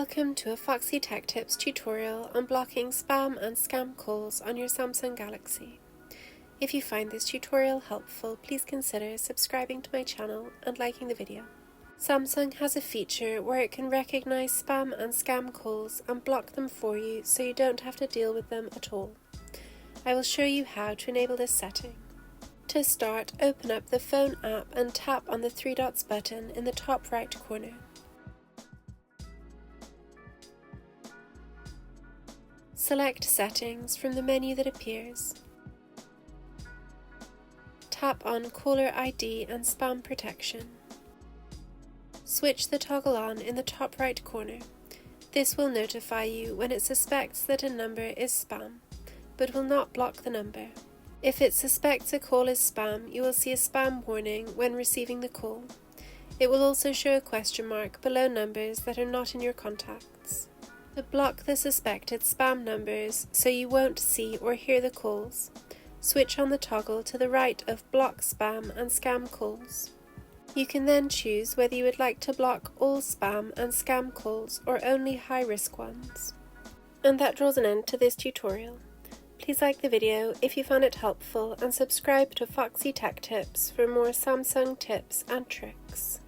Welcome to a Foxy Tech Tips tutorial on blocking spam and scam calls on your Samsung Galaxy. If you find this tutorial helpful, please consider subscribing to my channel and liking the video. Samsung has a feature where it can recognize spam and scam calls and block them for you so you don't have to deal with them at all. I will show you how to enable this setting. To start, open up the phone app and tap on the three dots button in the top right corner. Select Settings from the menu that appears. Tap on Caller ID and Spam Protection. Switch the toggle on in the top right corner. This will notify you when it suspects that a number is spam, but will not block the number. If it suspects a call is spam, you will see a spam warning when receiving the call. It will also show a question mark below numbers that are not in your contacts. To block the suspected spam numbers so you won't see or hear the calls, switch on the toggle to the right of Block Spam and Scam Calls. You can then choose whether you would like to block all spam and scam calls or only high-risk ones. And that draws an end to this tutorial. Please like the video if you found it helpful and subscribe to Foxy Tech Tips for more Samsung tips and tricks.